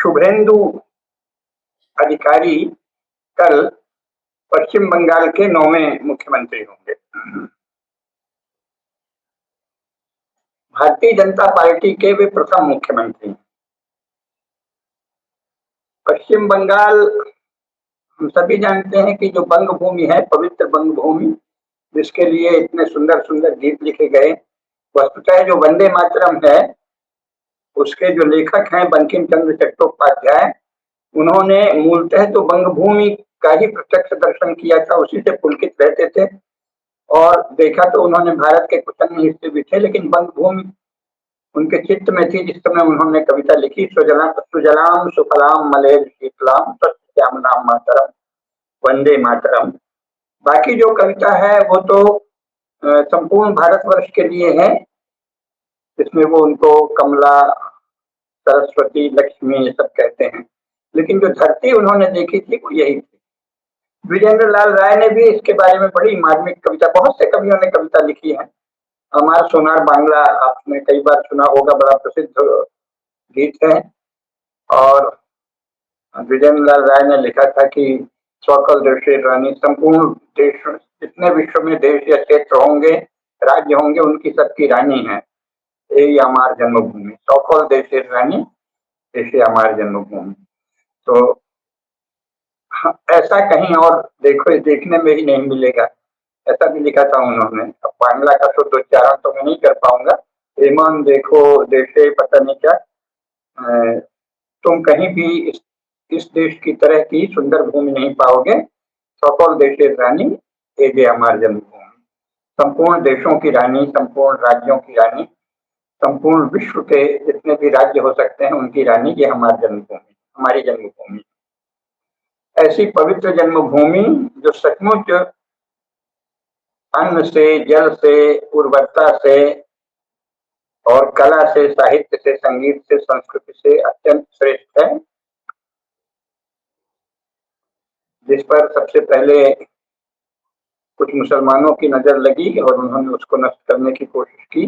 शुभेंदु अधिकारी कल पश्चिम बंगाल के 9वें मुख्यमंत्री होंगे। भारतीय जनता पार्टी के वे प्रथम मुख्यमंत्री हैं। पश्चिम बंगाल हम सभी जानते हैं कि जो बंग भूमि है, पवित्र बंग भूमि, जिसके लिए इतने सुंदर सुंदर गीत लिखे गए, वस्तुतः जो वंदे मातरम है उसके जो लेखक हैं बंकिम चंद्र चट्टोपाध्याय, उन्होंने मूलतः तो बंग भूमि का ही प्रत्यक्ष दर्शन किया था, उसी से पुलकित रहते थे और देखा तो उन्होंने भारत के कुछ अन्य हिस्से भी थे, लेकिन बंग भूमि उनके चित्त में थी। जिस समय उन्होंने कविता लिखी, सुजलाम सुफलाम मलयज शीतलाम सत्यामनाम मातरम वंदे मातरम। बाकी जो कविता है वो तो संपूर्ण भारतवर्ष के लिए है, जिसमें वो उनको कमला, सरस्वती, लक्ष्मी ये सब कहते हैं, लेकिन जो धरती उन्होंने देखी थी वो यही थी। विजेंद्र लाल राय ने भी इसके बारे में बड़ी मार्मिक कविता, बहुत से कवियों ने कविता लिखी है। हमारा सोनार बांग्ला आपने कई बार सुना होगा, बड़ा प्रसिद्ध गीत है। और विजेंद्र लाल राय ने लिखा था कि सकल देशे रानी, संपूर्ण देश, जितने विश्व में देश या क्षेत्र होंगे, राज्य होंगे, उनकी सबकी रानी है यही हमार जन्मभूमि। सकल देशे रानी ऐसे हमार जन्मभूमि। तो ऐसा कहीं और देखो, देखने में ही नहीं मिलेगा, ऐसा भी लिखा था उन्होंने। अब बांग्ला का शुद्ध उच्चारण तो मैं नहीं कर पाऊंगा। ईमान देखो देशे पता नहीं क्या, तुम कहीं भी इस देश की तरह की सुंदर भूमि नहीं पाओगे। सकल देशे रानी एजे हमार जन्मभूमि, संपूर्ण देशों की रानी, संपूर्ण राज्यों की रानी, संपूर्ण विश्व के जितने भी राज्य हो सकते हैं उनकी रानी, ये हमारी जन्मभूमि, हमारी जन्मभूमि। ऐसी पवित्र जन्मभूमि जो सचमुच अन्न से, जल से, उर्वरता से और कला से, साहित्य से, संगीत से, संस्कृति से अत्यंत श्रेष्ठ है, जिस पर सबसे पहले कुछ मुसलमानों की नजर लगी और उन्होंने उसको नष्ट करने की कोशिश की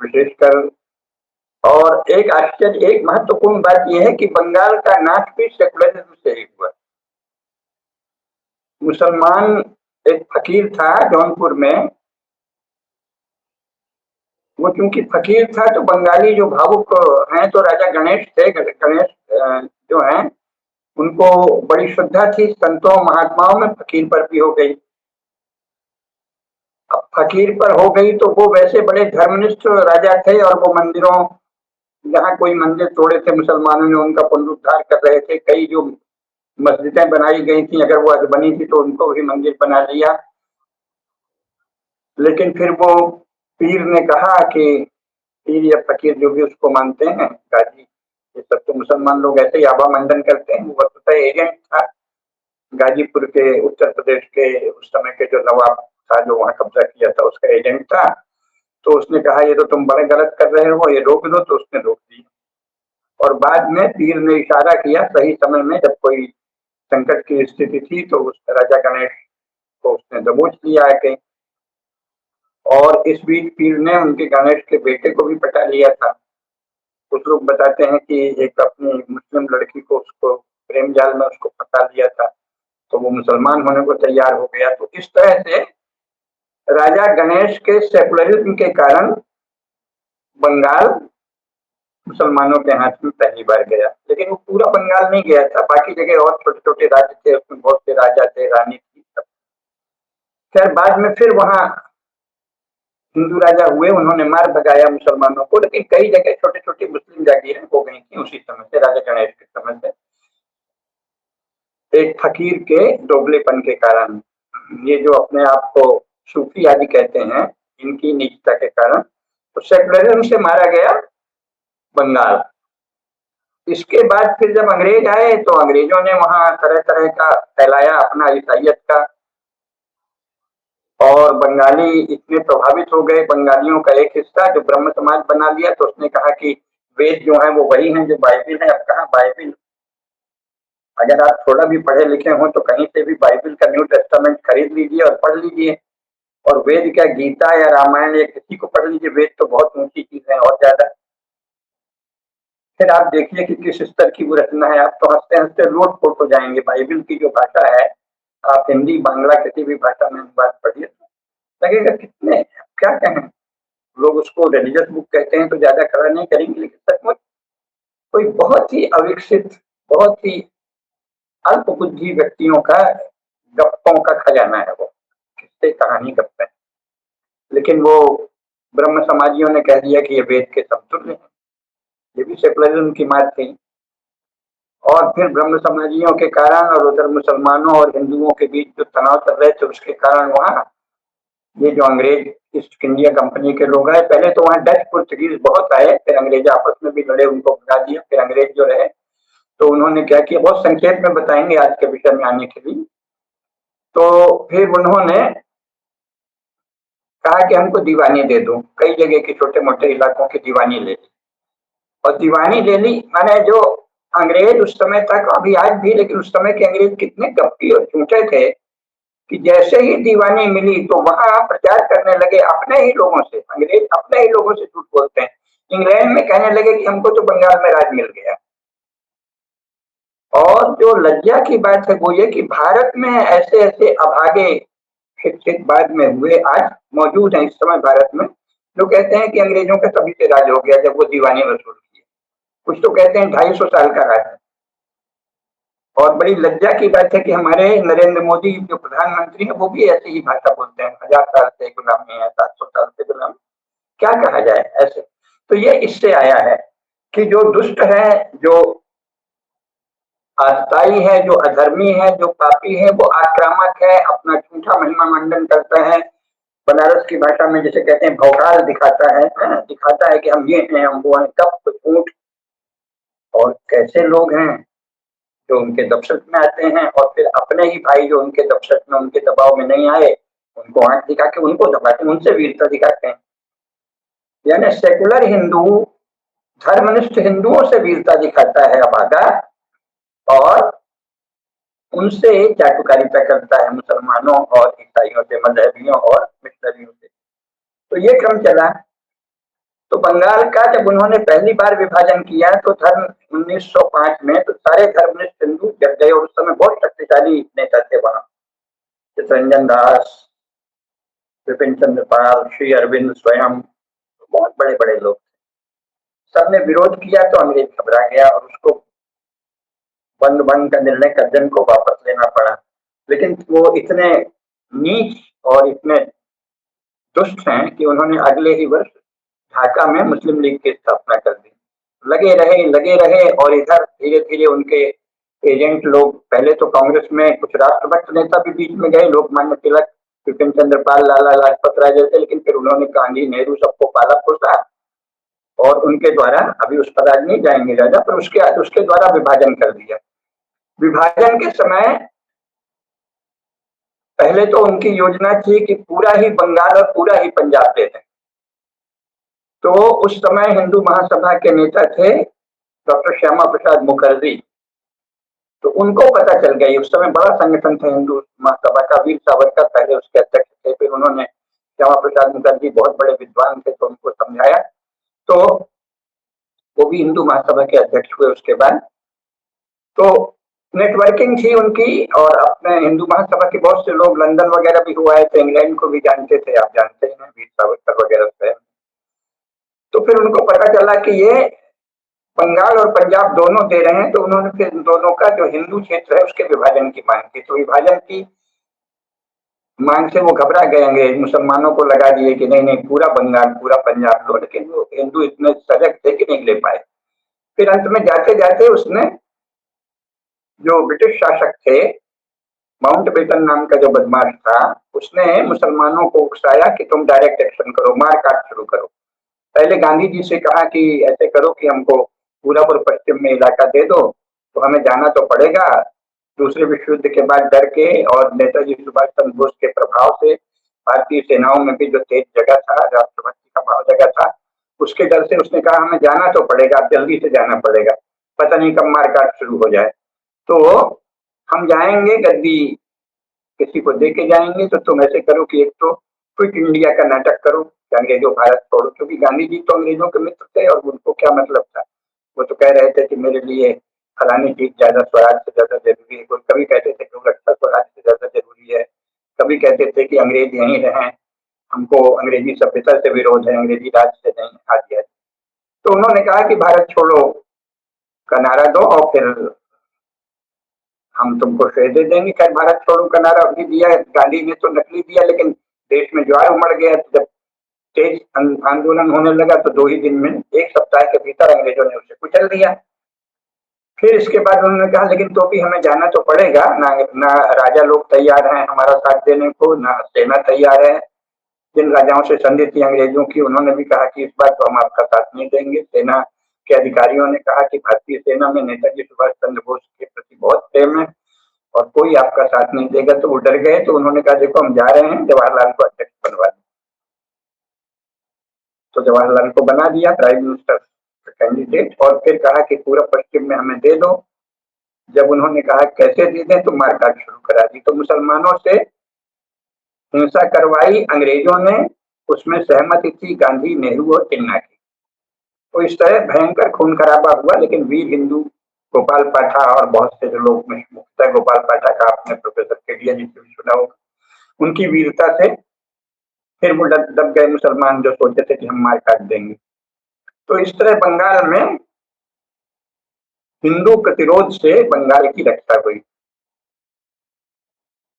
विशेषकर। और एक आश्चर्य, एक महत्वपूर्ण बात यह है कि बंगाल का नाच भी सेकुलरिज्म से ही हुआ। मुसलमान एक फकीर था जौनपुर में, वो चूंकि फकीर था तो बंगाली जो भावुक हैं तो राजा गणेश थे, गणेश जो हैं उनको बड़ी श्रद्धा थी संतों महात्माओं में, फकीर पर भी हो गई। अब फकीर पर हो गई तो वो वैसे बड़े धर्मनिष्ठ राजा थे और वो मंदिरों, जहाँ कोई मंदिर तोड़े थे मुसलमानों ने उनका पुनरुद्धार कर रहे थे। कई जो मस्जिदें बनाई गई थी, अगर वो आज बनी थी तो उनको भी मंदिर बना लिया। लेकिन फिर वो पीर ने कहा कि पीर या फकीर जो भी उसको मानते हैं, गाजी, ये सब तो मुसलमान लोग ऐसे ही आभा मंडन करते हैं। वो वस्तुतः एजेंट था गाजीपुर के, उत्तर प्रदेश के उस समय के जो नवाब था जो वहां कब्जा किया था, उसका एजेंट था। तो उसने कहा ये तो तुम बड़े गलत कर रहे हो, ये रोक दो, तो उसने रोक दी। और बाद में पीर ने इशारा किया सही समय में, जब कोई संकट की स्थिति थी तो उस राजा गणेश को उसने दबोच लिया आके। और इस बीच पीर ने उनके गणेश के बेटे को भी पटा लिया था। कुछ लोग बताते हैं कि एक अपनी मुस्लिम लड़की को उसको प्रेम जाल में उसको फंसा लिया था, तो वो मुसलमान होने को तैयार हो गया। तो इस तरह से राजा गणेश के सेकुलरिज्म के कारण बंगाल मुसलमानों के हाथ में पहली बार गया। लेकिन वो पूरा बंगाल नहीं गया था, बाकी जगह और छोटे छोटे राज्य थे, उसमें बहुत से राजा थे, रानी थी सब। खैर बाद में फिर वहां हिंदू राजा हुए, उन्होंने मार भगाया मुसलमानों को, लेकिन कई जगह छोटे छोटी मुस्लिम जागीरें हो गई थी उसी समय से, राजा गणेश के समय से, एक फकीर के दोगलेपन के कारण। ये जो अपने आप को सूफी आदि कहते हैं, इनकी नीचता के कारण तो सेकुलरिज्म से मारा गया बंगाल। इसके बाद फिर जब अंग्रेज आए तो अंग्रेजों ने वहां तरह तरह का फैलाया अपना ईसाइयत का, और बंगाली इतने प्रभावित हो गए, बंगालियों का एक हिस्सा जो ब्रह्म समाज बना लिया, तो उसने कहा कि वेद जो है वो वही हैं जो बाइबिल है। अब कहाँ बाइबिल, अगर आप थोड़ा भी पढ़े लिखे हो तो कहीं से भी बाइबिल का न्यू टेस्टामेंट खरीद लीजिए और पढ़ लीजिए। और वेद क्या, गीता या रामायण या किसी को पढ़ लीजिए, वेद तो बहुत ऊंची चीज है और ज्यादा। फिर आप देखिए कि किस स्तर की वो रचना है। आप तो हंसते-हंसते लोट-पोट हो जाएँगे। बाइबिल की जो भाषा है, आप हिंदी, बांग्ला किसी भी भाषा में अनुवाद पढ़िए, लगेगा कितने क्या कहें, लोग उसको रिलीजियस बुक कहते हैं तो ज़्यादा खड़ा नहीं करेंगे, लेकिन सचमुच कोई बहुत ही अविकसित, बहुत ही अल्पबुद्धि व्यक्तियों का गप्पों का खजाना है वो, किस्से, कहानी, गप्पें। लेकिन वो ब्रह्म समाजियों ने कह दिया कि ये वेद के समतुल्य हैं। ये भी सेकुलरिज्म की मात थी। और फिर ब्रह्म समाजियों के कारण और उधर मुसलमानों और हिंदुओं के बीच जो तनाव चल रहे थे, उसके कारण वहाँ ये जो अंग्रेज ईस्ट इंडिया कंपनी के लोग आए, पहले तो वहाँ डच पुर्तगीज बहुत आए, फिर अंग्रेज आपस में भी लड़े, उनको भगा दिया। फिर अंग्रेज जो रहे तो उन्होंने क्या किया, बहुत संक्षेप में बताएंगे आज के विषय में आने के लिए। तो फिर उन्होंने कहा कि हमको दीवानी दे दो, कई जगह के छोटे मोटे इलाकों की दीवानी ले ली। और दीवानी ले ली माने जो अंग्रेज उस समय तक, अभी आज भी, लेकिन उस समय के अंग्रेज कितने कपटी और झूठे थे कि जैसे ही दीवानी मिली तो वहां प्रचार करने लगे अपने ही लोगों से। अंग्रेज अपने ही लोगों से झूठ बोलते हैं। इंग्लैंड में कहने लगे कि हमको तो बंगाल में राज मिल गया। और जो लज्जा की बात है वो ये कि भारत में ऐसे ऐसे अभागे शिक्षित बाद में हुए आज मौजूद हैं इस समय भारत में, जो कहते हैं कि अंग्रेजों का तभी से राज हो गया जब वो दीवानी वसूल किए। कुछ तो कहते हैं 250 साल का राज है। और बड़ी लज्जा की बात है कि हमारे नरेंद्र मोदी जो प्रधानमंत्री है वो भी ऐसी ही भाषा बोलते हैं, 1000 साल से गुलामी है, 700 साल से गुलामी, क्या कहा जाए ऐसे। तो ये इससे आया है कि जो दुष्ट है, जो अस्थाई है, जो अधर्मी है, जो पापी है, वो आक्रामक है, अपना झूठा महिमा मंडन करता है। बनारस की भाषा में जैसे कहते हैं भौकाल दिखाता है, दिखाता है कि हम ये हैं, हम वो हैं, कप झूठ। और कैसे लोग हैं जो उनके दबशत में आते हैं और फिर अपने ही भाई जो उनके दबशत में, उनके दबाव में नहीं आए, उनको आंख दिखा के उनको दबाते हैं, उनसे वीरता दिखाते हैं। यानी सेकुलर हिंदू धर्मनिष्ठ हिंदुओं से वीरता दिखाता है अभागा, और उनसे चाटुकारिता करता है मुसलमानों और ईसाइयों से, मजहबियों और मिशनरियों से। तो ये क्रम चला। तो बंगाल का जब उन्होंने पहली बार विभाजन किया तो धर्म 1905 में, तो सारे धर्मनिष्ठ हिंदू जग गए। और उस समय बहुत शक्तिशाली नेता थे वहां, चितरंजन दास, विपिन चंद्र पाल, श्री अरविंद स्वयं, बहुत बड़े बड़े लोग। सबने विरोध किया तो अंग्रेज घबरा गया और उसको बंग भंग का निर्णय कर्जन को वापस लेना पड़ा। लेकिन वो इतने नीच और इतने दुष्ट हैं कि उन्होंने अगले ही वर्ष ढाका में मुस्लिम लीग की स्थापना कर दी। लगे रहे और इधर धीरे धीरे उनके एजेंट लोग, पहले तो कांग्रेस में कुछ राष्ट्रभक्त नेता भी बीच में गए, लोकमान्य तिलक, विपिन चंद्र पाल, लाला लाजपत राय जैसे, लेकिन फिर उन्होंने गांधी, नेहरू सबको पाला पोसा और उनके द्वारा, अभी उस पर आज नहीं जाएंगे ज्यादा, पर उसके उसके द्वारा विभाजन कर दिया। विभाजन के समय पहले तो उनकी योजना थी कि पूरा ही बंगाल और पूरा ही पंजाब दे दें। तो उस समय हिंदू महासभा के नेता थे डॉक्टर श्यामा प्रसाद मुखर्जी। तो उनको पता चल गई, उस समय बड़ा संगठन था हिंदू महासभा का, वीर सावरकर पहले उसके अध्यक्ष थे। फिर उन्होंने, श्यामा प्रसाद मुखर्जी बहुत बड़े विद्वान थे तो उनको समझाया, तो वो भी हिंदू महासभा के अध्यक्ष हुए उसके बाद। तो नेटवर्किंग थी उनकी, और अपने हिंदू महासभा के बहुत से लोग लंदन वगैरह भी हुआ है, तो इंग्लैंड को भी जानते थे, आप जानते हैं वीर सावरकर वगैरह से। तो फिर उनको पता चला कि ये बंगाल और पंजाब दोनों दे रहे हैं, तो उन्होंने फिर दोनों का जो हिंदू क्षेत्र है उसके विभाजन की मांग की। तो विभाजन की मांग से वो घबरा गए अंग्रेज, मुसलमानों को लगा दिए कि नहीं नहीं पूरा बंगाल पूरा पंजाब लो, लेकिन वो हिंदू इतने सजग थे कि नहीं ले पाए। फिर अंत में जाते जाते उसने, जो ब्रिटिश शासक थे, माउंटबेटन नाम का जो बदमाश था, उसने मुसलमानों को उकसाया कि तुम डायरेक्ट एक्शन करो, मार काट शुरू करो। पहले गांधी जी से कहा कि ऐसे करो कि हमको पूरा पूर्व पश्चिम में इलाका दे दो, तो हमें जाना तो पड़ेगा। दूसरे विश्व युद्ध के बाद डर के और नेताजी सुभाष चंद्र बोस के प्रभाव से भारतीय सेनाओं में भी जो तेज जगह था, राष्ट्रभक्ति का भाव जगह था, उसके डर से उसने कहा हमें जाना तो पड़ेगा, जल्दी से जाना पड़ेगा, पता नहीं कब मारकाट शुरू हो जाए। तो हम जाएंगे, गद्दी किसी को दे के जाएंगे, तो तुम ऐसे करो कि एक तो क्विट इंडिया का नाटक करो कि अंग्रेजों भारत छोड़ो, क्योंकि गांधी जी तो अंग्रेजों के मित्र थे और उनको क्या मतलब था। वो तो कह रहे थे कि मेरे लिए फलानी चीज ज्यादा स्वराज से ज्यादा जरूरी है, कोई कभी कहते थे कि रक्षा स्वराज से ज्यादा जरूरी है, कभी कहते थे कि अंग्रेज यहीं रहें, हमको अंग्रेजी सभ्यता से विरोध है, अंग्रेजी राज से नहीं, आदि है। तो उन्होंने कहा कि भारत छोड़ो का नारा दो और फिर हम तुमको शेर दे देंगे। खैर भारत छोड़ो का नारा भी दिया, गांधी ने तो नकली दिया, लेकिन देश में ज्वार उमड़ गया। जब तेज आंदोलन होने लगा तो 2 ही दिन में, 1 सप्ताह के भीतर अंग्रेजों ने उसे कुचल दिया। फिर इसके बाद उन्होंने कहा लेकिन तो भी हमें जाना तो पड़ेगा ना राजा लोग तैयार हैं हमारा साथ देने को, ना सेना तैयार है। जिन राजाओं से संधि थी अंग्रेजों की, उन्होंने भी कहा कि इस बार तो हम आपका साथ नहीं देंगे। सेना के अधिकारियों ने कहा कि भारतीय सेना में नेताजी सुभाष चंद्र बोस के प्रति बहुत प्रेम है और कोई आपका साथ नहीं देगा। तो वो डर गए, तो उन्होंने कहा देखो हम जा रहे हैं, जवाहरलाल को अध्यक्ष बनवा दें। तो जवाहरलाल को बना दिया प्राइम मिनिस्टर कैंडिडेट, और फिर कहा कि पूरा पश्चिम में हमें दे दो। जब उन्होंने कहा कैसे दे दें, तो मारकाट शुरू करा दी। तो मुसलमानों से हिंसा करवाई अंग्रेजों ने, उसमें सहमति थी गांधी, नेहरू और जिन्ना की। तो इस तरह भयंकर खून खराबा हुआ, लेकिन वीर हिंदू गोपाल पाठा और बहुत से जो लोग, मुख्यतः गोपाल पाठा का आपने प्रोफेसर केडिया जी से भी सुना होगा, उनकी वीरता से फिर वो दब गए मुसलमान जो सोचते थे कि हम मार काट देंगे। तो इस तरह बंगाल में हिंदू प्रतिरोध से बंगाल की रक्षा हुई।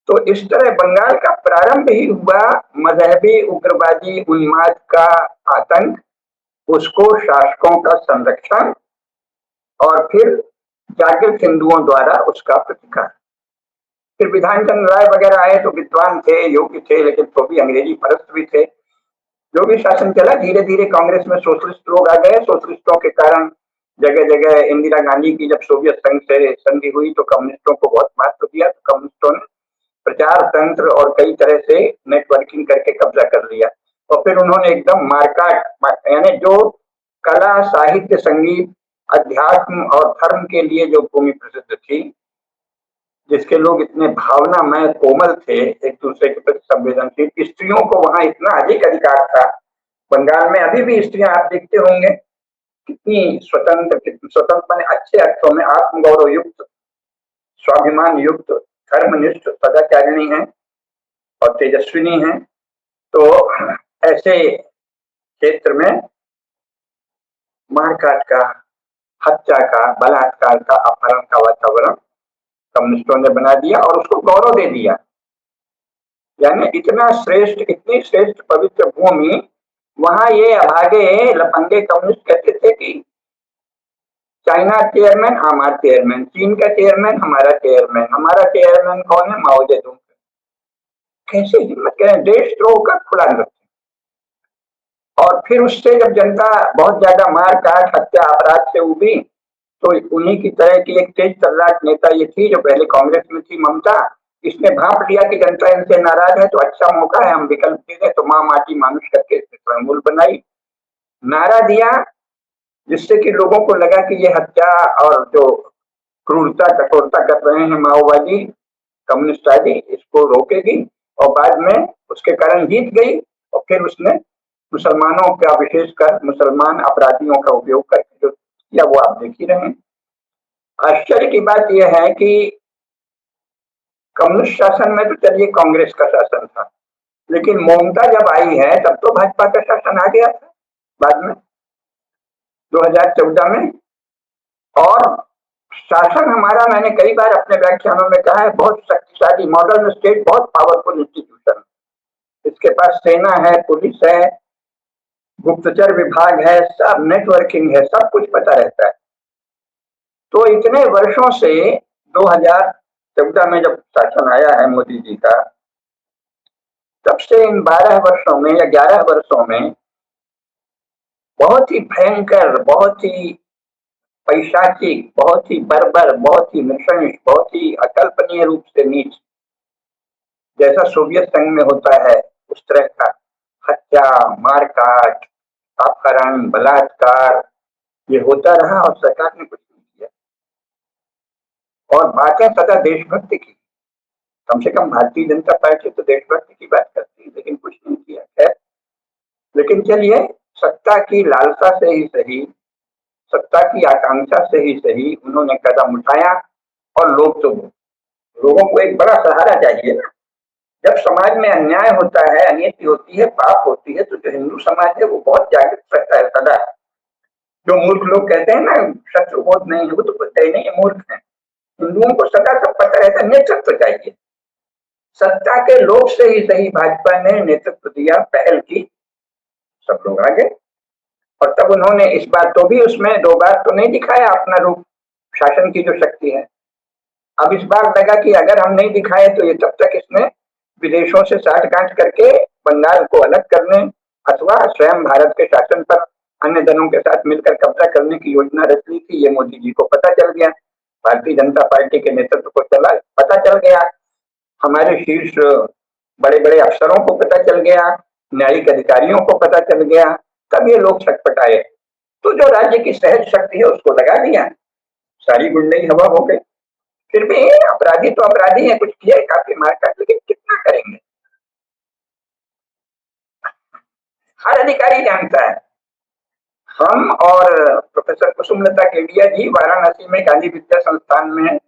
तो इस तरह बंगाल का प्रारंभ ही हुआ मजहबी उग्रवादी उन्माद का आतंक, उसको शासकों का संरक्षण, और फिर जागृत हिंदुओं द्वारा उसका प्रतिकार। फिर विधान चंद्र राय वगैरह आए तो विद्वान थे, योग्य थे, लेकिन तो भी अंग्रेजी परस्त भी थे। जो भी शासन चला, धीरे धीरे कांग्रेस में सोशलिस्ट लोग आ गए। सोशलिस्टों के कारण जगह जगह इंदिरा गांधी की जब सोवियत संघ से संधि हुई तो कम्युनिस्टों को बहुत महत्व दिया। तो कम्युनिस्टों ने प्रचार तंत्र और कई तरह से नेटवर्किंग करके कब्जा कर लिया। और फिर उन्होंने एकदम मारकाट, यानी जो कला, साहित्य, संगीत, अध्यात्म और धर्म के लिए जो भूमि प्रसिद्ध थी, जिसके लोग इतने भावनामय कोमल थे, एक दूसरे के प्रति संवेदनशील, स्त्रियों को वहां इतना अधिक अधिकार था। बंगाल में अभी भी स्त्रियां आप देखते होंगे कितनी स्वतंत्र, कितनी स्वतंत्र माने अच्छे अर्थों में आत्मगौरव युक्त, स्वाभिमान युक्त, धर्मनिष्ठ, सदाचारिणी है और तेजस्विनी है। तो ऐसे क्षेत्र में मारकाट का, हत्या का, बलात्कार का, अपहरण का वातावरण कम्युनिस्टों ने बना दिया और उसको गौरव दे दिया। यानी इतना श्रेष्ठ, इतनी श्रेष्ठ पवित्र भूमि, वहां ये अभागे लफंगे कम्युनिस्ट कहते थे कि चाइना चेयरमैन हमारा चेयरमैन, चीन का चेयरमैन हमारा चेयरमैन, हमारा चेयरमैन कौन है? माओ जेडुंग। कैसे हिम्मत करें, देशद्रोह का खुला नृत्य। और फिर उससे जब जनता बहुत ज्यादा मार काट, हत्या, अपराध से उबी, तो उन्हीं की तरह की एक तेज तर्राट नेता ये थी जो पहले कांग्रेस में थी, ममता। इसने भांप लिया कि जनता इनसे नाराज है तो अच्छा मौका है, हम विकल्प दे दें। तो माँ माटी मानुष करके तृणमूल बनाई, नारा दिया, जिससे कि लोगों को लगा कि ये हत्या और जो क्रूरता कठोरता कर रहे हैं माओवादी, कम्युनिस्ट आदि, इसको रोकेगी। और बाद में उसके कारण जीत गई। और फिर उसने मुसलमानों का, विशेषकर मुसलमान अपराधियों का उपयोग करके जो किया वो आप देख ही रहे हैं। आश्चर्य की बात यह है कि कम्युनिस्ट शासन में तो चलिए कांग्रेस का शासन था, लेकिन ममता जब आई है तब तो भाजपा का शासन आ गया था बाद में 2014 में। और शासन हमारा, मैंने कई बार अपने व्याख्यानों में कहा है, बहुत शक्तिशाली मॉडर्न स्टेट, बहुत पावरफुल इंस्टीट्यूशन। इसके पास सेना है, पुलिस है, गुप्तचर विभाग है, सब नेटवर्किंग है, सब कुछ पता रहता है। तो इतने वर्षों से 2014 में जब शासन आया है मोदी जी का, तब से इन 12 वर्षों में या 11 वर्षों में बहुत ही भयंकर, बहुत ही पैशाचिक, बहुत ही बर्बर, बहुत ही नृशंस, बहुत ही अकल्पनीय रूप से नीच, जैसा सोवियत संघ में होता है उस तरह का हत्या, मारकाट, अपहरण, बलात्कार, ये होता रहा और सरकार ने कुछ नहीं किया। और बातें सदा देशभक्ति की, कम से कम भारतीय जनता पार्टी तो देशभक्ति की बात करती है, लेकिन कुछ नहीं किया। खैर, लेकिन चलिए, सत्ता की लालसा से ही सही, सत्ता की आकांक्षा से ही सही उन्होंने कदम उठाया। और लोगों को एक बड़ा सहारा चाहिए ना। जब समाज में अन्याय होता है, अनियति होती है, पाप होती है, तो जो हिंदू समाज है वो बहुत जागृत रहता है सदा। जो मूर्ख लोग कहते हैं ना शत्रुबोध नहीं है, वो तो कहते ही नहीं, मूर्ख है। हिंदुओं को सदा सब पता रहता है, नेतृत्व चाहिए। सत्ता के लोभ से ही सही भाजपा ने नेतृत्व दिया, पहल की, सब लोग आगे। और तब उन्होंने इस बार तो भी उसमें दो बार तो नहीं दिखाया अपना रूप, शासन की जो शक्ति है। अब इस बार लगा कि अगर हम नहीं दिखाए तो ये तब तक इसने विदेशों से साठ गांठ करके बंगाल को अलग करने अथवा स्वयं भारत के शासन पर अन्य दलों के साथ मिलकर कब्जा करने की योजना रच ली थी। ये मोदी जी को पता चल गया, भारतीय जनता पार्टी के नेतृत्व को पता चल गया, हमारे शीर्ष बड़े बड़े अफसरों को पता चल गया, न्यायिक अधिकारियों को पता चल गया। तब ये लोग छटपटाए। तो जो राज्य की सहज शक्ति है उसको लगा दिया, सारी गुंडई हवा हो गई। फिर भी अपराधी तो अपराधी है, कुछ किए काफी मारकाट, लेकिन कितना करेंगे। हर अधिकारी जानता है। हम और प्रोफेसर कुसुमलता केडिया जी वाराणसी में गांधी विद्या संस्थान में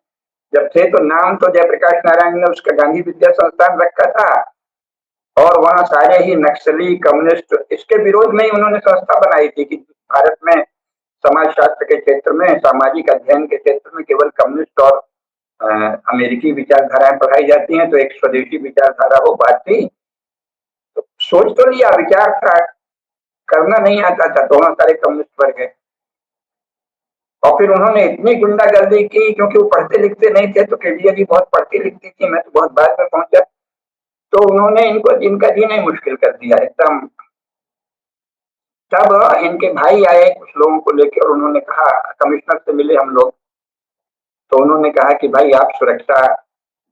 जब थे तो नाम तो जयप्रकाश नारायण ने उसका गांधी विद्या संस्थान रखा था। और वहां सारे ही नक्सली कम्युनिस्ट इसके विरोध में ही उन्होंने संस्था बनाई थी कि भारत में समाज शास्त्र के क्षेत्र में, सामाजिक अध्ययन के क्षेत्र में केवल कम्युनिस्ट और अमेरिकी विचारधाराएं पढ़ाई जाती हैं, तो एक स्वदेशी विचारधारा हो भारतीय। तो सोच तो लिया, विचार था, करना नहीं आता था, दोनों सारे कम्युनिस्ट बन गए। और फिर उन्होंने इतनी गुंडागर्दी की, क्योंकि वो पढ़ते लिखते नहीं थे, तो केडिया जी बहुत पढ़ती लिखती थी, मैं तो बहुत बाद में पहुंचा, तो उन्होंने इनको इनका जीना ही मुश्किल कर दिया एकदम। तब इनके भाई आए कुछ लोगों को लेकर और उन्होंने कहा, कमिश्नर से मिले हम लोग, तो उन्होंने कहा कि भाई आप सुरक्षा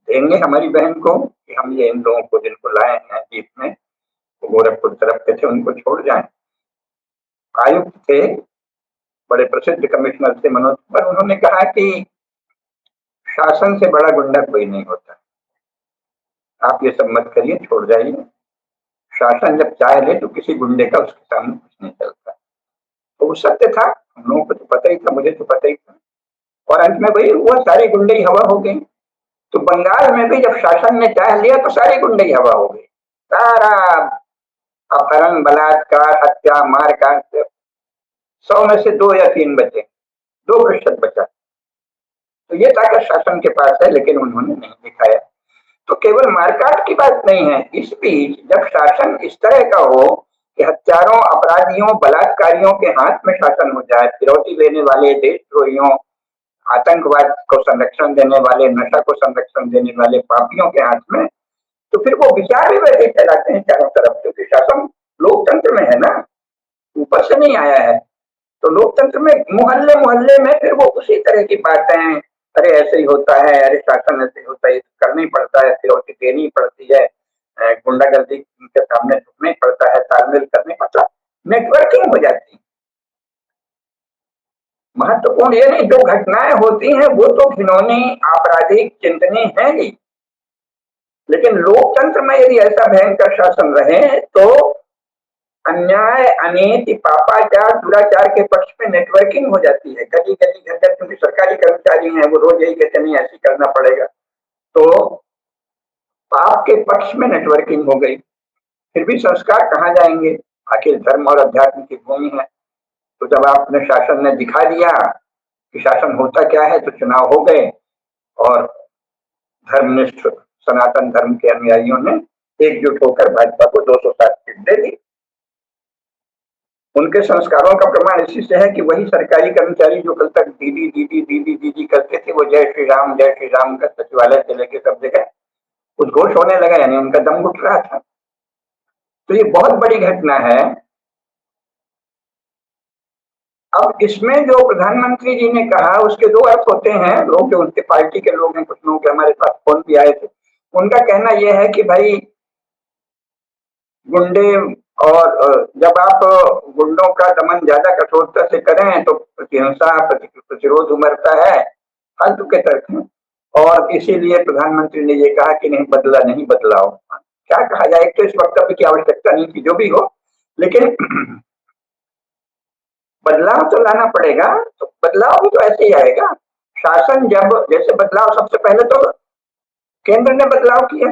देंगे हमारी बहन को कि हम ये इन लोगों को जिनको लाए हैं जीप में, वो गोरखपुर तरफ के थे, उनको छोड़ जाएं। आयुक्त थे, बड़े प्रसिद्ध कमिश्नर थे मनोज, पर उन्होंने कहा कि शासन से बड़ा गुंडा कोई नहीं होता, आप ये सब मत करिए, छोड़ जाइए। शासन जब चाह ले तो किसी गुंडे का उसके सामने कुछ नहीं चलता। तो वो सत्य था, हम लोगों को तो पता ही था, मुझे तो पता ही था। और अंत में वही हुआ, सारी गुंडई हवा हो गई। तो बंगाल में भी जब शासन ने चाह लिया तो सारी गुंडई हवा हो गई। सारा अपहरण, बलात्कार, हत्या, मारकाट, 100 में से 2 या 3 बचे, 2% बचा। तो ये ताकत शासन के पास है, लेकिन उन्होंने नहीं दिखाया। तो केवल मारकाट की बात नहीं है, इस बीच जब शासन इस तरह का हो कि हत्यारों, अपराधियों, बलात्कारियों के हाथ में शासन हो जाए, फिरौती लेने वाले, देशद्रोहियों, आतंकवाद को संरक्षण देने वाले, नशा को संरक्षण देने वाले पापियों के हाथ में, तो फिर वो विचार भी वैसे फैलाते हैं चारों तरफ, क्योंकि शासन लोकतंत्र में है ना, ऊपर से नहीं आया है। तो लोकतंत्र में मोहल्ले मोहल्ले में फिर वो उसी तरह की बातें, अरे ऐसे ही होता है, अरे शासन ऐसे ही होता है, करना ही पड़ता है, फिरौती देनी ही पड़ती है, गुंडागर्दी के सामने झुकना ही पड़ता है, तालमेल करने पड़ता, नेटवर्किंग हो जाती है। महत्वपूर्ण ये नहीं, जो घटनाएं होती हैं वो तो घिनौनी, आपराधिक, चिंतनीय है ही, लेकिन लोकतंत्र में यदि ऐसा भयंकर शासन रहे तो अन्याय, अनीति, पापाचार, दुराचार के पक्ष में नेटवर्किंग हो जाती है, गली गली घर घर, क्योंकि सरकारी कर्मचारी हैं, वो रोज यही कहते नहीं ऐसे करना पड़ेगा, तो पाप के पक्ष में नेटवर्किंग हो गई। फिर भी संस्कार कहाँ जाएंगे, आखिर धर्म और अध्यात्म की भूमि है। तो जब आपने शासन ने दिखा दिया कि शासन होता क्या है, तो चुनाव हो गए और धर्मनिष्ठ सनातन धर्म के अनुयायियों ने एकजुट होकर भाजपा को 260 सीट दे दी। उनके संस्कारों का प्रमाण इसी से है कि वही सरकारी कर्मचारी जो कल तक दीदी दीदी दीदी दीदी करते थे, वो जय श्री राम का सचिवालय से लेकर सब जगह उद्घोष होने लगा, यानी उनका दम घुट रहा था। तो ये बहुत बड़ी घटना है। अब इसमें जो प्रधानमंत्री जी ने कहा उसके 2 अर्थ होते हैं। लोग जो उनके पार्टी के लोग हैं, कुछ लोग हमारे पास फोन भी आए थे, उनका कहना यह है कि भाई गुंडे, और जब आप गुंडों का दमन ज्यादा कठोरता से करें तो प्रतिहिंसा, प्रतिरोध उमड़ता है, फालतू के तर्क हैं। और इसीलिए प्रधानमंत्री ने ये कहा कि नहीं बदला, नहीं बदलाओ। क्या कहा जाए, तो इस वक्तव्य की आवश्यकता नहीं थी, जो भी हो, लेकिन बदलाव तो लाना पड़ेगा, तो बदलाव भी तो ऐसे ही आएगा। शासन जब जैसे बदलाव सबसे पहले तो केंद्र ने बदलाव किया।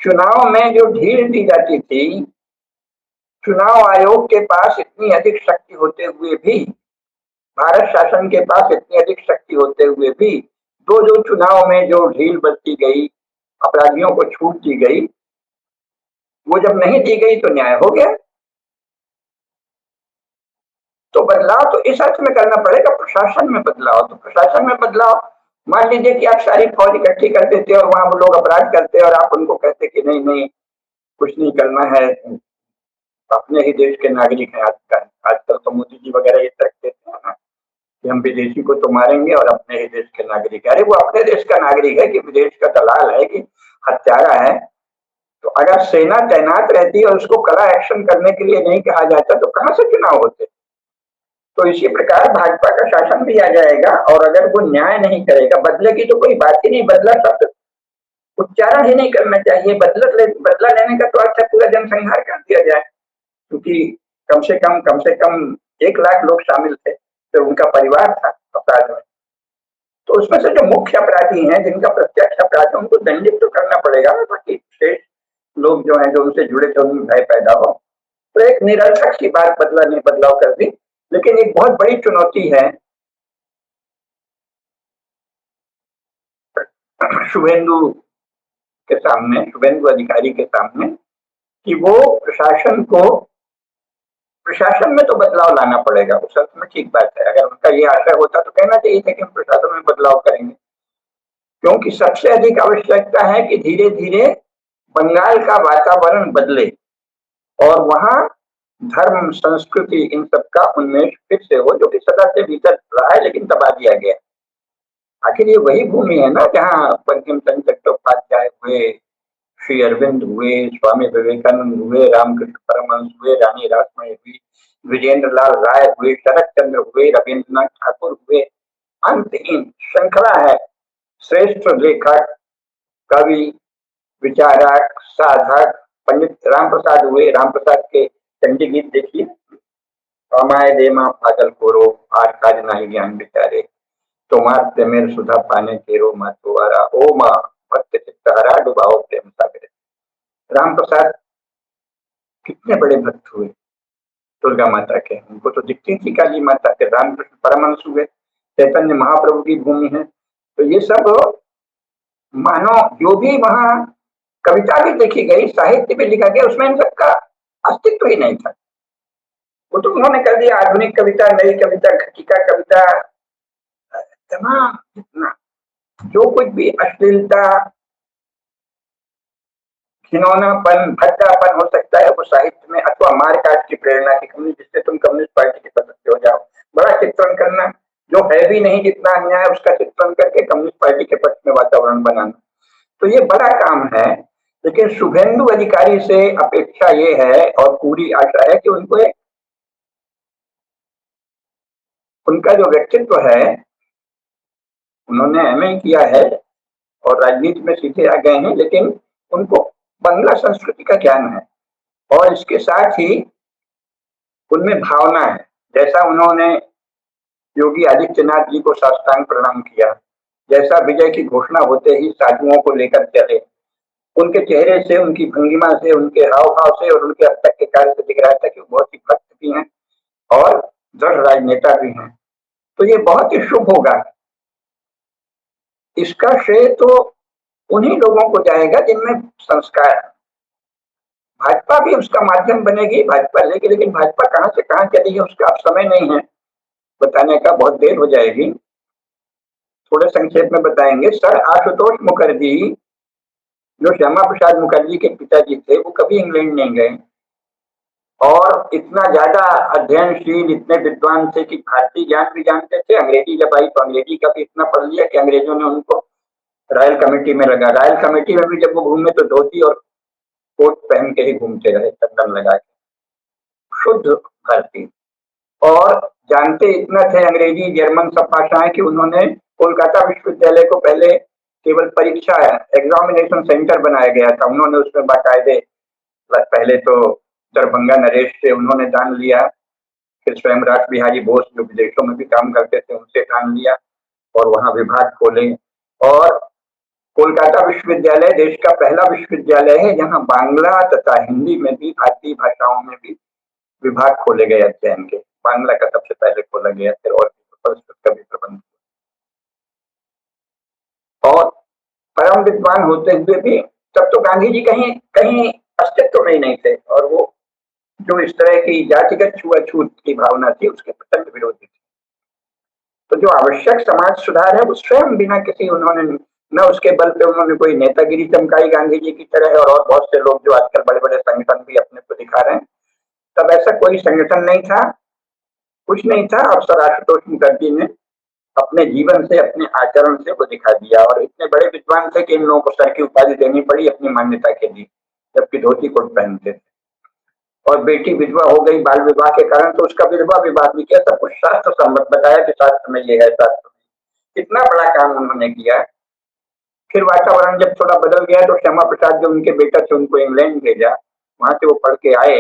चुनाव में जो ढील दी जाती थी, चुनाव आयोग के पास इतनी अधिक शक्ति होते हुए भी, भारत शासन के पास इतनी अधिक शक्ति होते हुए भी, जो चुनाव में जो ढील बरती गई, अपराधियों को छूट दी गई, वो जब नहीं दी गई तो न्याय हो गया। तो बदलाव तो इस अर्थ में करना पड़ेगा, प्रशासन में बदलाव। तो प्रशासन में बदलाव, मान लीजिए कि आप सारी फौज इकट्ठी कर देते और वहां वो लोग अपराध करते और आप उनको कहते कि नहीं नहीं कुछ नहीं करना है, अपने ही देश के नागरिक हैं। आजकल तो मोदी जी वगैरह ये तर्क देते हैं ना कि हम विदेशी को तो मारेंगे और अपने ही देश के नागरिक है। अरे वो अपने देश का नागरिक है कि विदेश का दलाल है कि हत्यारा है? तो अगर सेना तैनात रहती और उसको कड़ा एक्शन करने के लिए नहीं कहा जाता तो कहां से चुनाव होते? तो इसी प्रकार भाजपा का शासन भी आ जाएगा और अगर वो न्याय नहीं करेगा, बदले की तो कोई बात ही नहीं, बदला शब्द उच्चारण ही नहीं करना चाहिए। बदला लेने का तो अच्छा पूरा जनसंहार कर दिया जाए, क्योंकि कम से कम 1 लाख लोग शामिल थे, तो उनका परिवार था अपराध में। तो उसमें से जो मुख्य अपराधी हैं, जिनका प्रत्यक्ष अपराध है, उनको दंडित तो करना पड़ेगा ना, ताकि शेष लोग जो हैं जो उनसे जुड़े थे उनमें भय पैदा हो। तो एक निरर्थक सी बात बदला ने बदलाव कर दी, लेकिन एक बहुत बड़ी चुनौती है शुभेंदु के सामने, शुभेंदु अधिकारी के सामने, कि वो प्रशासन में तो बदलाव लाना पड़ेगा। उस अर्थ में ठीक बात है, अगर उनका ये आशय होता तो कहना चाहिए था कि हम प्रशासन में बदलाव करेंगे, क्योंकि सबसे अधिक आवश्यकता है कि धीरे धीरे बंगाल का वातावरण बदले और वहां धर्म संस्कृति इन सबका उन्मेष फिर से हो, जो कि सदा से भीतर रहा है लेकिन दबा दिया गया। आखिर ये वही भूमि है ना जहाँ बंकिम चंद्र चट्टोपाध्याय हुए, श्री अरविंद हुए, स्वामी विवेकानंद हुए, रामकृष्ण परमहंस हुए, रानी रासमणी हुई, विजेंद्र लाल राय हुए, शरद चंद्र हुए, रविन्द्रनाथ ठाकुर हुए। अंतहीन श्रृंखला है। श्रेष्ठ लेखक, कवि, विचारक, साधक पंडित राम प्रसाद हुए। राम प्रसाद के चंडी गीत देखिए, अमाय दे माँ पागल कोरो, आर काज नाही ज्ञान विचारे, तुम्हार प्रेमेर सुधा पाने तेरो माँ तुआरा, ओ माँ भक्त चित्तहरा डुबाओ प्रेम सागर। राम प्रसाद कितने बड़े भक्त हुए दुर्गा माता के, उनको तो दिखती थी काली माता के। रामकृष्ण परमहंस हुए, चैतन्य महाप्रभु की भूमि है। तो ये सब मानो जो भी वहां कविता भी लिखी गई, साहित्य भी लिखा गया, उसमें इन सबका अस्तित्व ही नहीं था। वो तो उन्होंने कर दिया आधुनिक कविता, नई कविता, घटिका कविता, तमाम जितना जो कुछ भी अश्लीलता, खिलौनापन, भद्दापन हो सकता है वो साहित्य में, अथवा मारकाट की प्रेरणा की कमी, जिससे तुम कम्युनिस्ट पार्टी के सदस्य हो जाओ। बड़ा चित्रण करना, जो है भी नहीं जितना अन्याय, उसका चित्रण करके कम्युनिस्ट पार्टी के पक्ष में वातावरण बनाना, तो ये बड़ा काम है। लेकिन शुभेंदु अधिकारी से अपेक्षा ये है और पूरी आशा है कि उनको उनका जो व्यक्तित्व है, उन्होंने एमए किया है और राजनीति में सीधे आ गए हैं, लेकिन उनको बंगला संस्कृति का ज्ञान है और इसके साथ ही उनमें भावना है। जैसा उन्होंने योगी आदित्यनाथ जी को साष्टांग प्रणाम किया, जैसा विजय की घोषणा होते ही साधुओं को लेकर चले, उनके चेहरे से, उनकी भंगिमा से, उनके हाव भाव से और उनके अब तक के कार्य से दिख रहा था कि वो बहुत ही भक्त भी हैं और दृढ़ राजनेता भी हैं। तो ये बहुत ही शुभ होगा। इसका श्रेय तो उन्हीं लोगों को जाएगा जिनमें संस्कार है। भाजपा भी उसका माध्यम बनेगी, भाजपा लेगी, लेकिन भाजपा कहां से कहां चली है उसका अब समय नहीं है बताने का, बहुत देर हो जाएगी। थोड़े संक्षेप में बताएंगे। सर आशुतोष मुखर्जी, जो श्यामा प्रसाद मुखर्जी के पिताजी थे, वो कभी इंग्लैंड नहीं गए और इतना ज्यादा अध्ययनशील, इतने विद्वान थे कि भारतीय ज्ञान भी जानते थे। अंग्रेजी जब आई तो अंग्रेजी का भी इतना पढ़ लिया कि अंग्रेजों ने उनको रॉयल कमेटी में लगा। रॉयल कमेटी में भी जब वो घूमे तो धोती और कोट पहन के ही घूमते रहे, चंदन लगा के, शुद्ध भारतीय। और जानते इतना थे अंग्रेजी जर्मन सब भाषाएं कि उन्होंने कोलकाता विश्वविद्यालय को पहले केवल परीक्षा एग्जामिनेशन सेंटर बनाया गया था। उन्होंने उसमें बाकायदे, पहले तो दरभंगा नरेश से उन्होंने दान लिया, फिर स्वयं राज बिहारी बोस जो विदेशों में भी काम करते थे उनसे काम लिया और वहाँ विभाग खोले। और कोलकाता विश्वविद्यालय देश का पहला विश्वविद्यालय है जहाँ बांग्ला तथा हिंदी में भी, भारतीय भाषाओं में भी विभाग खोले गए अध्ययन के। बांग्ला का सबसे पहले खोला गया, फिर और संस्कृत का भी प्रबंध। और परम विद्वान होते हुए भी तब तो गांधी जी कहीं कहीं अस्तित्व में ही नहीं थे, और वो जो इस तरह की जातिगत छुआछूत की भावना थी उसके प्रचंड विरोधी थे। तो जो आवश्यक समाज सुधार है वो स्वयं बिना किसी, उन्होंने न उसके बल पे उन्होंने कोई नेतागिरी चमकाई गांधी जी की तरह, और बहुत से लोग जो आजकल बड़े बड़े संगठन भी अपने को दिखा रहे हैं, तब ऐसा कोई संगठन नहीं था, कुछ नहीं था। अफसर आशुतोष मुखर्जी ने अपने जीवन से, अपने आचरण से वो दिखा दिया, और इतने बड़े विद्वान थे कि इन लोगों को सर की उपाधि देनी पड़ी अपनी मान्यता के लिए, जबकि धोती कोट पहनते थे। और बेटी विधवा हो गई बाल विवाह के कारण, तो उसका विधवा विवाह भी किया, सब कुछ शास्त्र सम्मत बताया कि शास्त्र में ये है, शास्त्र में। इतना बड़ा काम उन्होंने किया। फिर वातावरण जब थोड़ा बदल गया तो श्यामा प्रसाद जो उनके बेटा थे उनको इंग्लैंड भेजा, वहां से वो पढ़ के आए,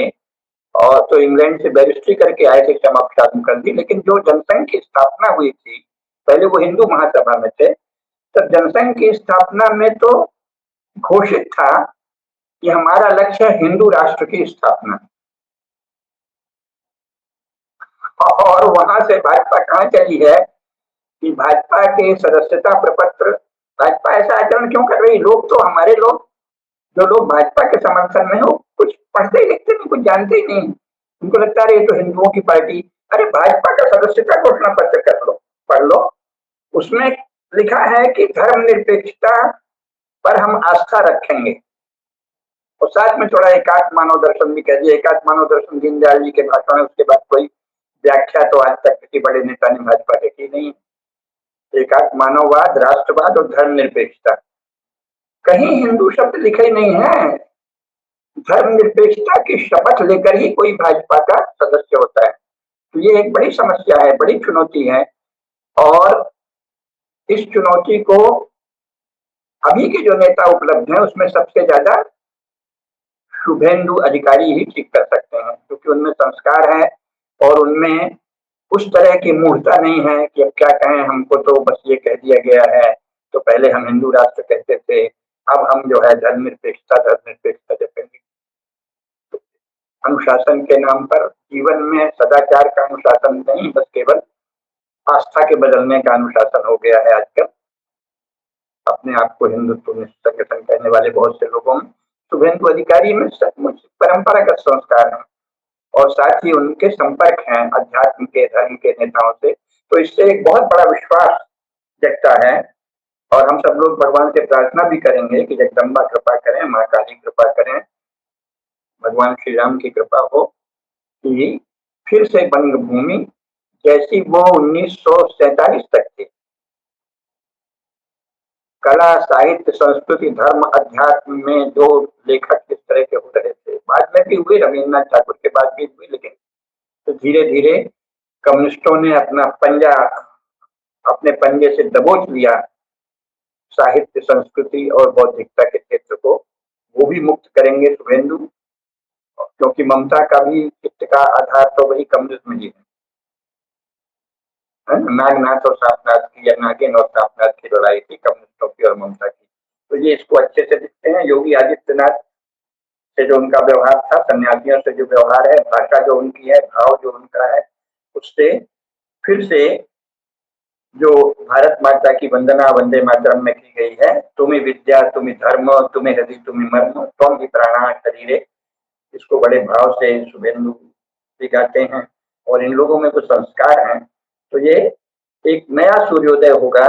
और तो इंग्लैंड से बैरिस्ट्री करके आए थे श्यामा प्रसाद मुखर्जी। लेकिन जो जनसंघ की स्थापना हुई थी, पहले वो हिंदू महासभा में थे, तो जनसंघ की स्थापना में तो घोषित था कि हमारा लक्ष्य है हिंदू राष्ट्र की स्थापना। और वहां से भाजपा कहाँ चली है कि भाजपा के सदस्यता प्रपत्र, भाजपा ऐसा आचरण क्यों कर रही? लोग तो, हमारे लोग, जो लोग भाजपा के समर्थन में हो, कुछ पढ़ते ही लिखते नहीं, कुछ जानते ही नहीं। उनको लगता है ये तो हिंदुओं की पार्टी। अरे भाजपा का सदस्यता घोषणा पत्र कर लो, पढ़ लो, उसमें लिखा है कि धर्मनिरपेक्षता पर हम आस्था रखेंगे, और साथ में थोड़ा एकात्म मानव दर्शन भी कह दिया। एकात्म मानव दर्शन दीनदयाल जी के भाषण है, उसके बाद कोई व्याख्या तो आज तक किसी बड़े नेता ने भाजपा की नहीं। एकात्म मानववाद, राष्ट्रवाद और धर्मनिरपेक्षता, कहीं हिंदू शब्द लिखे नहीं है। धर्मनिरपेक्षता की शपथ लेकर ही कोई भाजपा का सदस्य होता है। तो ये एक बड़ी समस्या है, बड़ी चुनौती है, और इस चुनौती को अभी के जो नेता उपलब्ध हैं उसमें सबसे ज्यादा शुभेंदु अधिकारी ही ठीक कर सकते हैं, क्योंकि उनमें संस्कार है और उनमें उस तरह की मूर्खता नहीं है कि अब क्या कहें, हमको तो बस ये कह दिया गया है, तो पहले हम हिंदू राष्ट्र कहते थे, अब हम जो है धर्मनिरपेक्षता जपेंगे। अनुशासन के नाम पर जीवन में सदाचार का अनुशासन नहीं, बस केवल आस्था के बदलने का अनुशासन हो गया है आजकल। अपने आप को हिंदुत्व संगठन कहने वाले बहुत से लोगों में, शुभेंदु अधिकारी में सचमुच परंपरागत संस्कार है, और साथ ही उनके संपर्क हैं अध्यात्म के, धर्म के नेताओं से, तो इससे एक बहुत बड़ा विश्वास जगता है। और हम सब लोग भगवान से प्रार्थना भी करेंगे कि जगदम्बा कृपा करें, माँ काली कृपा करें, भगवान श्री राम की कृपा हो कि फिर से बंग भूमि जैसी वो 1947 तक थी, कला, साहित्य, संस्कृति, धर्म, अध्यात्म में जो लेखक इस तरह के हो रहे थे, बाद में भी हुए, रविन्द्रनाथ ठाकुर के बाद भी हुए, लेकिन तो धीरे धीरे कम्युनिस्टों ने अपना पंजा अपने पंजे से दबोच लिया साहित्य, संस्कृति और बौद्धिकता के क्षेत्र को। वो भी मुक्त करेंगे शुभेंदु, क्योंकि ममता का भी चित्त का आधार तो वही कम्युनिज्म ही है। नागनाथ और सापनाथ की, या नागिन और सापनाथ की लड़ाई थी कम्युनिस्टों की और ममता की। तो ये इसको अच्छे से दिखते हैं। योगी आदित्यनाथ से जो उनका व्यवहार था, सन्यासियों से जो व्यवहार है, भाषा जो उनकी है, भाव जो उनका है, उससे फिर से जो भारत माता की वंदना वंदे मातरम में की गई है, तुम्हें विद्या, तुम्हें धर्म, तुम्हें हृदय, तुम्हें मर्म, तुम भी प्राणा शरीरे, इसको बड़े भाव से शुभेंदु भी गाते हैं। और इन लोगों में कुछ संस्कार हैं, तो ये एक नया सूर्योदय होगा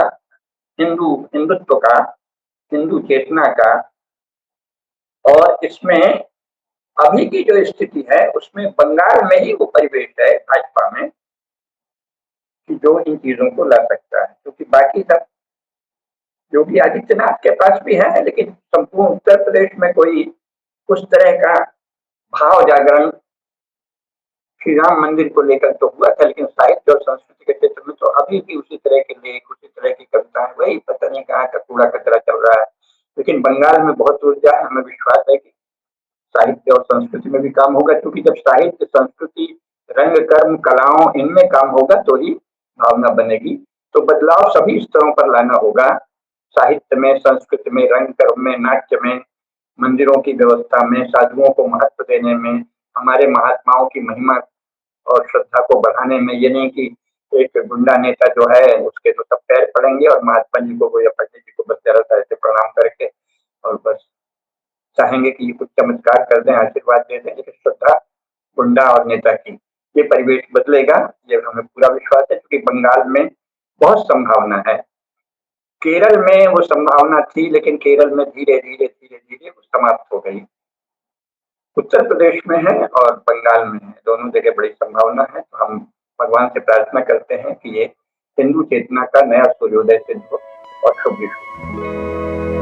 हिंदुत्व का, हिंदू चेतना का। और इसमें अभी की जो स्थिति है उसमें बंगाल में ही वो परिवेश है भाजपा में कि जो इन चीजों को ला सकता है, क्योंकि बाकी सब योगी आदित्यनाथ के पास भी है, लेकिन संपूर्ण उत्तर प्रदेश में कोई उस तरह का भाव जागरण श्री राम मंदिर को लेकर तो हुआ था, लेकिन साहित्य और संस्कृति के क्षेत्र में तो अभी भी उसी तरह के लेख, उसी तरह की कविताएं, वही पता नहीं कहाँ का कूड़ा कचरा चल रहा है। लेकिन बंगाल में बहुत ऊर्जा है, हमें विश्वास है कि साहित्य और संस्कृति में भी काम होगा, क्योंकि जब साहित्य, संस्कृति रंग, कर्म, कलाओं इनमें काम होगा तो ही भावना बनेगी। तो बदलाव सभी स्तरों पर लाना होगा, साहित्य में, संस्कृति में, रंग, कर्म में, नाट्य में, मंदिरों की व्यवस्था में, साधुओं को महत्व देने में, हमारे महात्माओं की महिमा और श्रद्धा को बढ़ाने में। ये नहीं कि एक गुंडा नेता जो है उसके तो सब पैर पड़ेंगे और महात्मा जी को या पंडित जी को बस जरा सा ऐसे प्रणाम करके और बस चाहेंगे कि ये कुछ चमत्कार कर दें, आशीर्वाद दे दें। लेकिन श्रद्धा गुंडा और नेता की, ये परिवेश बदलेगा, ये हमें पूरा विश्वास है, क्योंकि बंगाल में बहुत संभावना है। केरल में वो संभावना थी, लेकिन केरल में धीरे धीरे धीरे धीरे वो समाप्त हो गई। उत्तर प्रदेश में है और बंगाल में है, दोनों जगह बड़ी संभावना है। तो हम भगवान से प्रार्थना करते हैं कि ये हिंदू चेतना का नया सूर्योदय सिद्ध हो और शुभ विश्व।